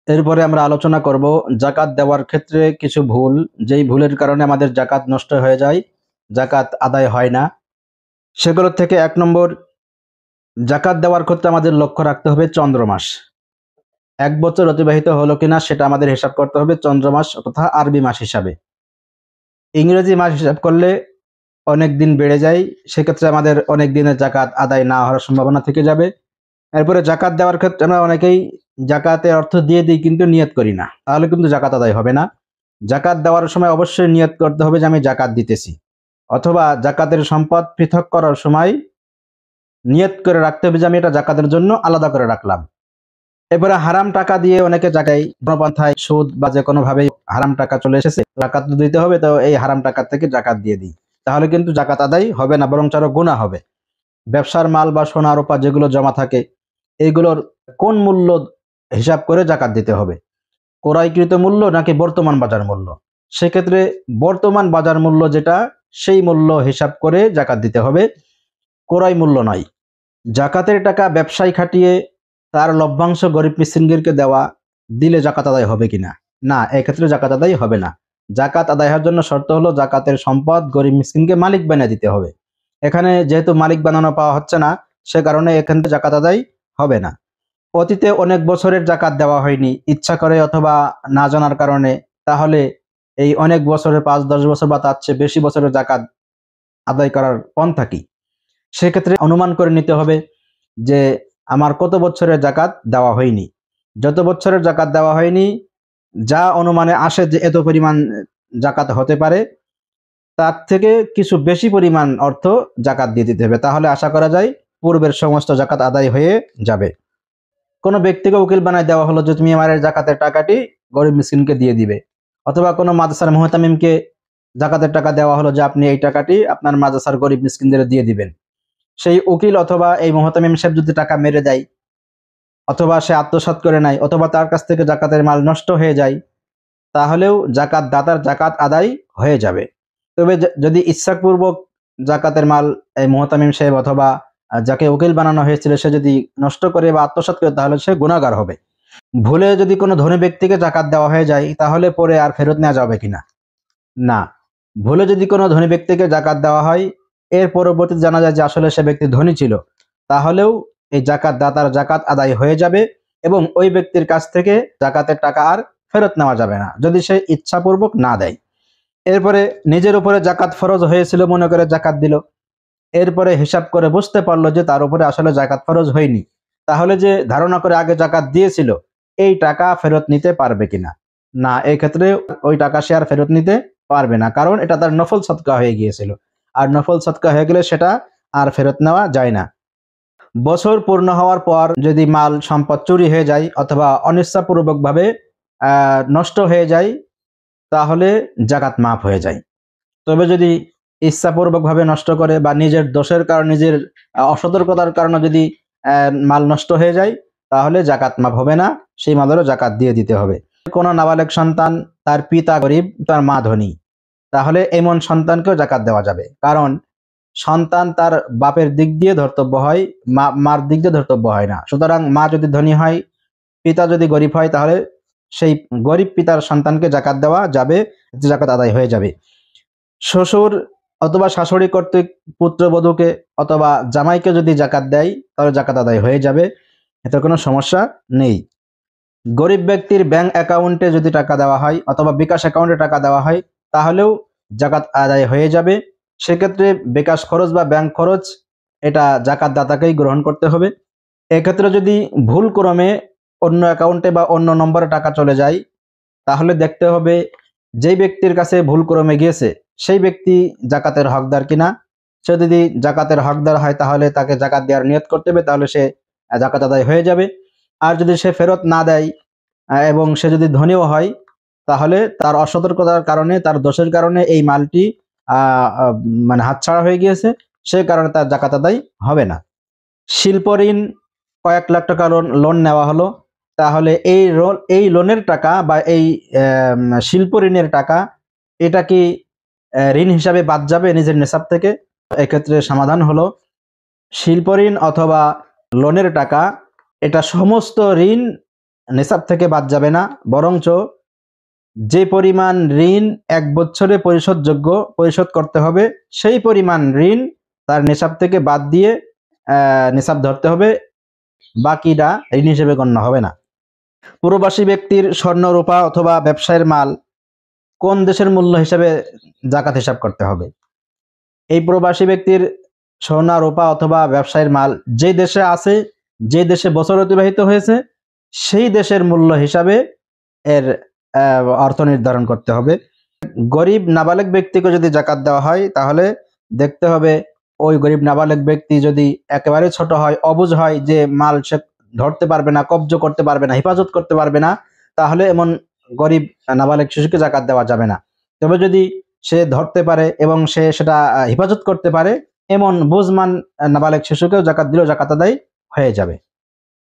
এরপরে আমরা আলোচনা করব জাকাত দেওয়ার ক্ষেত্রে কিছু ভুল, যেই ভুলের কারণে আমাদের জাকাত নষ্ট হয়ে যায়, জাকাত আদায় হয় না। সেগুলোর থেকে ১ নম্বর, জাকাত দেওয়ার ক্ষেত্রে আমাদের লক্ষ্য রাখতে হবে চন্দ্রমাস। ১ বছর অতিবাহিত হলো কিনা সেটা আমাদের হিসাব করতে হবে চন্দ্রমাস তথা আরবি মাস হিসাবে। ইংরেজি মাস হিসাব করলে অনেক দিন বেড়ে যায়, সেক্ষেত্রে আমাদের অনেক দিনের জাকাত আদায় না হওয়ার সম্ভাবনা থেকে যাবে। এরপরে জাকাত দেওয়ার ক্ষেত্রে আমরা অনেকেই জাকাতের অর্থ দিয়ে দিই কিন্তু নিয়ত করি না, তাহলে কিন্তু জাকাত আদায় হবে না। জাকাত দেওয়ার সময় অবশ্যই নিয়ত করতে হবে যে আমি জাকাত দিতেছি, অথবা জাকাতের সম্পদ পৃথক করার সময় নিয়ত করে রাখতে হবে যে আমি এটা জাকাতের জন্য আলাদা করে রাখলাম। এরপরে হারাম টাকা দিয়ে অনেকে জাকায় পন্থায় সুদ বা যে কোনো ভাবে হারাম টাকা চলে এসেছে, জাকাত তো দিতে হবে, তো এই হারাম টাকা থেকে জাকাত দিয়ে দিই, তাহলে কিন্তু জাকাত আদায় হবে না, বরং আরো গুনাহ হবে। ব্যবসার মাল বা সোনা রূপা যেগুলো জমা থাকে, এইগুলোর কোন মূল্য হিসাব করে জাকাত দিতে হবে, ক্রয়কৃত মূল্য নাকি বর্তমান বাজার মূল্য? সেক্ষেত্রে বর্তমান বাজার মূল্য যেটা, সেই মূল্য হিসাব করে জাকাত দিতে হবে, ক্রয় মূল্য নয়। জাকাতের টাকা ব্যবসায় খাটিয়ে তার লভ্যাংশ গরিব মিসকিনদেরকে দেওয়া, দিলে জাকাত আদায় হবে কিনা? না, এক্ষেত্রে জাকাত আদায় হবে না। জাকাত আদায় হওয়ার জন্য শর্ত হলো জাকাতের সম্পদ গরিব মিসকিনকে মালিক বানিয়ে দিতে হবে। এখানে যেহেতু মালিক বানানো পাওয়া হচ্ছে না, সে কারণে এখান থেকে জাকাত আদায় হবে না। অতীতে অনেক বছরের জাকাত দেওয়া হয়নি ইচ্ছা করে অথবা না জানার কারণে, তাহলে এই অনেক বছরের ৫-১০ বছর বা তার চেয়ে বেশি বছরের জাকাত আদায় করার পন্থা কি? সেক্ষেত্রে অনুমান করে নিতে হবে যে আমার কত বছরের জাকাত দেওয়া হয়নি। যত বছরের জাকাত দেওয়া হয়নি, যা অনুমানে আসে যে এত পরিমাণ জাকাত হতে পারে, তার থেকে কিছু বেশি পরিমাণ অর্থ জাকাত দিয়ে দিতে হবে, তাহলে আশা করা যায় পূর্বের সমস্ত জাকাত আদায় হয়ে যাবে। কোনো ব্যক্তিকে উকিল বানায় দেওয়া হলো যে তুমি আমার জাকাতের টাকাটি গরিব মিসকিনকে দিয়ে দিবে, অথবা কোনো মাদ্রাসার মুহতামিমকে জাকাতের টাকা দেওয়া হলো যে আপনি এই টাকাটি আপনার মাদ্রাসার গরিব মিসকিনদের দিয়ে দিবেন। সেই উকিল অথবা এই মুহতামিম সাহেব যদি টাকা মেরে দেয়, অথবা সে আত্মসাৎ করে নেয়, অথবা তার কাছ থেকে জাকাতের মাল নষ্ট হয়ে যায়, তাহলেও জাকাত দাতার জাকাত আদায় হয়ে যাবে। তবে যদি ইচ্ছাপূর্বক জাকাতের মাল এই মুহতামিম সাহেব অথবা যাকে উকিল বানানো হয়েছিল সে যদি নষ্ট করে বা আত্মসাৎ করে, তাহলে সে গুনাহগার হবে। ভুলে যদি কোনো ধনী ব্যক্তিকে জাকাত দেওয়া হয়ে যায়, তাহলে পরে আর ফেরত নেওয়া যাবে কিনা? না। ভুলে যদি কোনো ধনী ব্যক্তিকে জাকাত দেওয়া হয়, এর পরবর্তীতে জানা যায় যে আসলে সে ব্যক্তি ধনী ছিল, তাহলেও এই জাকাত দাতার জাকাত আদায় হয়ে যাবে এবং ওই ব্যক্তির কাছ থেকে জাকাতের টাকা আর ফেরত নেওয়া যাবে না, যদি সে ইচ্ছাপূর্বক না দেয়। এরপরে নিজের উপরে জাকাত ফরজ হয়েছিল মনে করে জাকাত দিল, এরপরে হিসাব করে বুঝতে পারলো যে তার উপরে আসলে জাকাত ফরজ হয়নি, তাহলে যে ধারণা করে আগে জাকাত দিয়েছিল, এই টাকা ফেরত নিতে পারবে কিনা? না, এই ক্ষেত্রে ওই টাকা সে আর ফেরত নিতে পারবে না, কারণ এটা তার নফল সদকা হয়ে গিয়েছিল, আর নফল সদকা হয়ে গেলে সেটা আর ফেরত নেওয়া যায় না। বছর পূর্ণ হওয়ার পর যদি মাল সম্পদ চুরি হয়ে যায় অথবা অনিচ্ছাপূর্বক ভাবে নষ্ট হয়ে যায়, তাহলে জাকাত মাফ হয়ে যায়। তবে যদি ইচ্ছাপূর্বক ভাবে নষ্ট করে বা নিজের দোষের কারণে, নিজের অসতর্কতার কারণে যদি মাল নষ্ট হয়ে যায়, তাহলে জাকাত মাফ হবে না, সেই মালেরও জাকাত দিয়ে দিতে হবে। কোনো নাবালেগ সন্তান, তার পিতা গরিব, তার মা ধনী, তাহলে এমন সন্তানকেও জাকাত দেওয়া যাবে, কারণ সন্তান তার বাপের দিক দিয়ে ধর্তব্য হয়, মার দিক দিয়ে ধর্তব্য হয় না। সুতরাং মা যদি ধনী হয়, পিতা যদি গরিব হয়, তাহলে সেই গরিব পিতার সন্তানকে জাকাত দেওয়া যাবে, জাকাত আদায় হয়ে যাবে। শ্বশুর অথবা শাশুড়ি কর্তৃক পুত্রবধূকে অথবা জামাইকে যদি জাকাত দেয়, তাহলে জাকাত আদায় হয়ে যাবে, এতে কোনো সমস্যা নেই। গরিব ব্যক্তির ব্যাংক অ্যাকাউন্টে যদি টাকা দেওয়া হয় অথবা বিকাশ অ্যাকাউন্টে টাকা দেওয়া হয়, তাহলেও জাকাত আদায় হয়ে যাবে। সেক্ষেত্রে বিকাশ খরচ বা ব্যাংক খরচ এটা জাকাত দাতাকেই গ্রহণ করতে হবে। এক্ষেত্রে যদি ভুল ক্রমে অন্য অ্যাকাউন্টে বা অন্য নম্বরে টাকা চলে যায়, তাহলে দেখতে হবে যেই ব্যক্তির কাছে ভুল ক্রমে গিয়েছে সেই ব্যক্তি জাকাতের হকদার কিনা। সে যদি জাকাতের হকদার হয়, তাহলে তাকে জাকাত দেওয়ার নিয়ত করতে হবে, তাহলে সে জাকাত আদায় হয়ে যাবে। আর যদি সে ফেরত না দেয় এবং সে যদি ধনীও হয়, তাহলে তার অসতর্কতার কারণে, তার দোষের কারণে এই মালটি মানে হাতছাড়া হয়ে গিয়েছে, সেই কারণে তার জাকাত আদায় হবে না। শিল্প ঋণ, কয়েক লাখ টাকা লোন নেওয়া হলো, তাহলে এই লোনের টাকা বা এই শিল্প ঋণের টাকা, এটা কি ঋণ হিসাবে বাদ যাবে নিজের নেশাব থেকে? এক্ষেত্রে সমাধান হলো শিল্প ঋণ অথবা লোনের টাকা, এটা সমস্ত ঋণ নিসাব থেকে বাদ যাবে না, বরঞ্চ যে পরিমাণ ঋণ 1 বছরে পরিশোধ করতে হবে, সেই পরিমাণ ঋণ তার নিসাব থেকে বাদ দিয়ে নিসাব ধরতে হবে, বাকিটা ঋণ হিসেবে গণ্য হবে না। প্রবাসী ব্যক্তির স্বর্ণ রূপা অথবা ব্যবসায়ের মাল কোন দেশের মূল্য হিসেবে জাকাত হিসাব করতে হবে? এই প্রবাসী ব্যক্তির স্বর্ণ রূপা অথবা ব্যবসায়ের মাল যে দেশে আছে, যে দেশে বছর অতিবাহিত হয়েছে, সেই দেশের মূল্য হিসাবে এর অর্থ নির্ধারণ করতে হবে। গরিব নাবালেগ ব্যক্তিকে যদি জাকাত দেওয়া হয়, তাহলে দেখতে হবে ওই গরিব নাবালেগ ব্যক্তি যদি একেবারে ছোট হয়, অবুঝ হয়, যে মাল সে ধরতে পারবে না, কব্জ করতে পারবে না, হেফাজত করতে পারবে না, তাহলে এমন গরিব নাবালেগ শিশুকে জাকাত দেওয়া যাবে না। তবে যদি সে ধরতে পারে এবং সে সেটা হেফাজত করতে পারে, এমন বুঝমান নাবালেগ শিশুকেও জাকাত দিলেও জাকাত আদায় হয়ে যাবে।